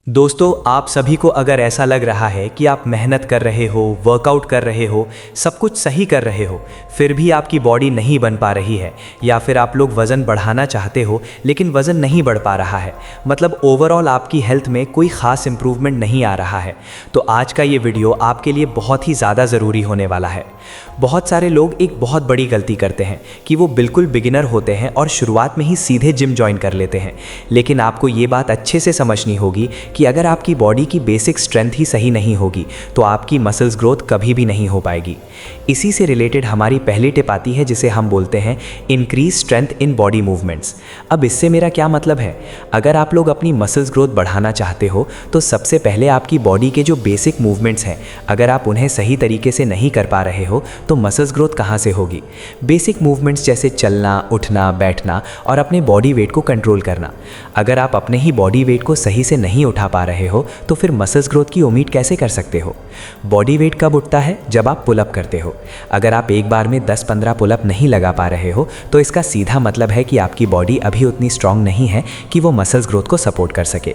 दोस्तों, आप सभी को अगर ऐसा लग रहा है कि आप मेहनत कर रहे हो, वर्कआउट कर रहे हो, सब कुछ सही कर रहे हो, फिर भी आपकी बॉडी नहीं बन पा रही है, या फिर आप लोग वज़न बढ़ाना चाहते हो लेकिन वज़न नहीं बढ़ पा रहा है, मतलब ओवरऑल आपकी हेल्थ में कोई ख़ास इंप्रूवमेंट नहीं आ रहा है, तो आज का ये वीडियो आपके लिए बहुत ही ज़्यादा ज़रूरी होने वाला है। बहुत सारे लोग एक बहुत बड़ी गलती करते हैं कि वो बिल्कुल बिगिनर होते हैं और शुरुआत में ही सीधे जिम ज्वाइन कर लेते हैं, लेकिन आपको ये बात अच्छे से समझनी होगी कि अगर आपकी बॉडी की बेसिक स्ट्रेंथ ही सही नहीं होगी तो आपकी मसल्स ग्रोथ कभी भी नहीं हो पाएगी। इसी से रिलेटेड हमारी पहली टिप आती है जिसे हम बोलते हैं increase strength in body movements. अब इससे मेरा क्या मतलब है? अगर आप लोग अपनी मसल्स ग्रोथ बढ़ाना चाहते हो तो सबसे पहले आपकी बॉडी के जो बेसिक मूवमेंट्स हैं, अगर आप उन्हें सही तरीके से नहीं कर पा रहे हो तो मसल्स ग्रोथ कहाँ से होगी? बेसिक मूवमेंट्स जैसे चलना, उठना, बैठना और अपने बॉडी वेट को कंट्रोल करना। अगर आप अपने ही बॉडी वेट को सही से नहीं उठा पा रहे हो तो फिर मसल्स ग्रोथ की उम्मीद कैसे कर सकते हो? बॉडी वेट कब उठता है? जब आप पुलअप करते हो। अगर आप एक बार में 10-15 पुलअप नहीं लगा पा रहे हो तो इसका सीधा मतलब है कि आपकी बॉडी अभी उतनी स्ट्रांग नहीं है कि वो मसल्स ग्रोथ को सपोर्ट कर सके।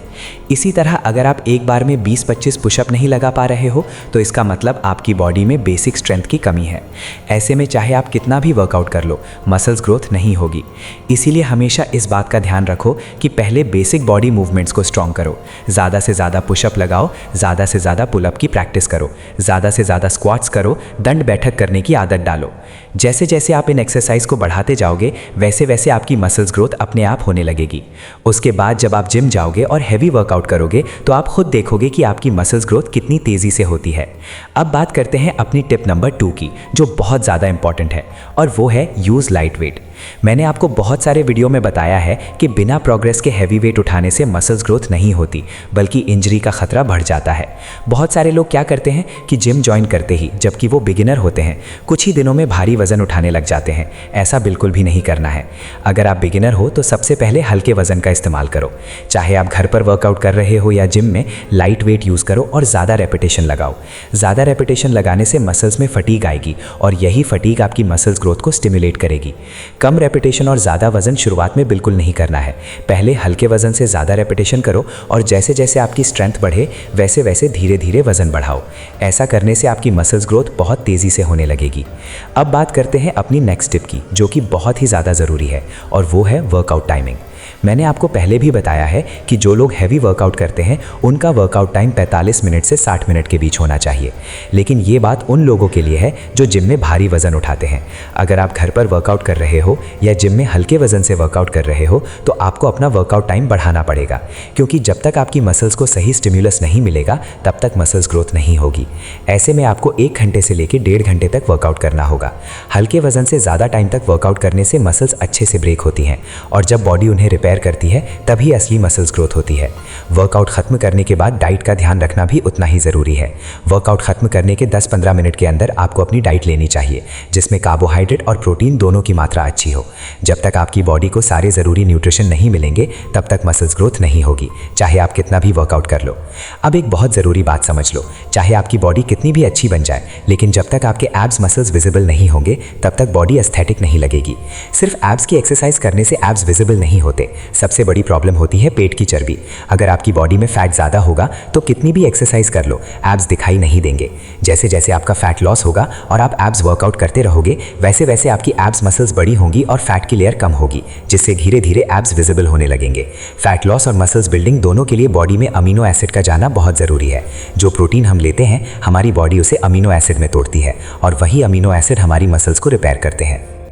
इसी तरह अगर आप एक बार में 20-25 पुशअप नहीं लगा पा रहे हो तो इसका मतलब आपकी बॉडी में बेसिक स्ट्रेंथ की कमी है। ऐसे में चाहे आप कितना भी वर्कआउट कर लो, मसल्स ग्रोथ नहीं होगी। इसीलिए हमेशा इस बात का ध्यान रखो कि पहले बेसिक बॉडी मूवमेंट्स को स्ट्रांग करो। ज़्यादा से ज़्यादा पुशअप लगाओ, ज़्यादा से ज़्यादा पुलअप की प्रैक्टिस करो, ज़्यादा से ज़्यादा स्क्वाट्स करो, दंड बैठक करने की आदत डालो। जैसे जैसे आप इन एक्सरसाइज को बढ़ाते जाओगे वैसे वैसे आपकी मसल्स ग्रोथ अपने आप होने लगेगी। उसके बाद जब आप जिम जाओगे और हैवी वर्कआउट करोगे तो आप खुद देखोगे कि आपकी मसल्स ग्रोथ कितनी तेज़ी से होती है। अब बात करते हैं अपनी टिप नंबर 2 की, जो बहुत ज़्यादा इंपॉर्टेंट है, और वो है यूज़ लाइट वेट। मैंने आपको बहुत सारे वीडियो में बताया है कि बिना प्रोग्रेस के हैवी वेट उठाने से मसल्स ग्रोथ नहीं होती, बल्कि इंजरी का खतरा बढ़ जाता है। बहुत सारे लोग क्या करते हैं कि जिम ज्वाइन करते ही, जबकि वो बिगिनर होते हैं, कुछ ही दिनों में भारी वजन उठाने लग जाते हैं। ऐसा बिल्कुल भी नहीं करना है। अगर आप बिगिनर हो तो सबसे पहले हल्के वजन का इस्तेमाल करो। चाहे आप घर पर वर्कआउट कर रहे हो या जिम में, लाइट वेट यूज़ करो और ज़्यादा रेपिटेशन लगाओ। ज़्यादा रेपिटेशन लगाने से मसल्स में फटीग आएगी और यही फटीग आपकी मसल्स ग्रोथ को स्टिमुलेट करेगी। कम रेपिटेशन और ज़्यादा वजन शुरुआत में बिल्कुल नहीं करना है। पहले हल्के वजन से ज़्यादा रेपिटेशन करो और जैसे जैसे आपकी स्ट्रेंथ बढ़े वैसे वैसे धीरे धीरे वजन बढ़ाओ। ऐसा करने से आपकी मसल्स ग्रोथ बहुत तेज़ी से होने लगेगी। अब बात करते हैं अपनी नेक्स्ट टिप की, जो कि बहुत ही ज़्यादा ज़रूरी है, और वो है वर्कआउट टाइमिंग। मैंने आपको पहले भी बताया है कि जो लोग हैवी वर्कआउट करते हैं उनका वर्कआउट टाइम 45 मिनट से 60 मिनट के बीच होना चाहिए, लेकिन ये बात उन लोगों के लिए है जो जिम में भारी वजन उठाते हैं। अगर आप घर पर वर्कआउट कर रहे हो या जिम में हल्के वजन से वर्कआउट कर रहे हो तो आपको अपना वर्कआउट टाइम बढ़ाना पड़ेगा, क्योंकि जब तक आपकी मसल्स को सही स्टिम्युलस नहीं मिलेगा तब तक मसल्स ग्रोथ नहीं होगी। ऐसे में आपको 1 घंटे से लेकर 1.5 घंटे तक वर्कआउट करना होगा। हल्के वजन से ज़्यादा टाइम तक वर्कआउट करने से मसल्स अच्छे से ब्रेक होती हैं और जब बॉडी उन्हें रिपेयर करती है तभी असली मसल्स ग्रोथ होती है। वर्कआउट खत्म करने के बाद डाइट का ध्यान रखना भी उतना ही ज़रूरी है। वर्कआउट खत्म करने के 10-15 मिनट के अंदर आपको अपनी डाइट लेनी चाहिए, जिसमें कार्बोहाइड्रेट और प्रोटीन दोनों की मात्रा अच्छी हो। जब तक आपकी बॉडी को सारे ज़रूरी न्यूट्रिशन नहीं मिलेंगे तब तक मसल्स ग्रोथ नहीं होगी, चाहे आप कितना भी वर्कआउट कर लो। अब एक बहुत ज़रूरी बात समझ लो, चाहे आपकी बॉडी कितनी भी अच्छी बन जाए, लेकिन जब तक आपके एब्स मसल्स विजिबल नहीं होंगे तब तक बॉडी एस्थेटिक नहीं लगेगी। सिर्फ एब्स की एक्सरसाइज करने से एब्स विजिबल नहीं होते। सबसे बड़ी प्रॉब्लम होती है पेट की चर्बी। अगर आपकी बॉडी में फैट ज़्यादा होगा तो कितनी भी एक्सरसाइज कर लो, एब्स दिखाई नहीं देंगे। जैसे जैसे आपका फैट लॉस होगा और आप एब्स वर्कआउट करते रहोगे वैसे वैसे आपकी एब्स मसल्स बड़ी होंगी और फैट की लेयर कम होगी, जिससे धीरे धीरे एब्स विजिबल होने लगेंगे। फैट लॉस और मसल्स बिल्डिंग दोनों के लिए बॉडी में अमीनो एसिड का जाना बहुत ज़रूरी है। जो प्रोटीन हम लेते हैं हमारी बॉडी उसे अमीनो एसिड में तोड़ती है और वही अमीनो एसिड हमारी मसल्स को रिपेयर करते हैं।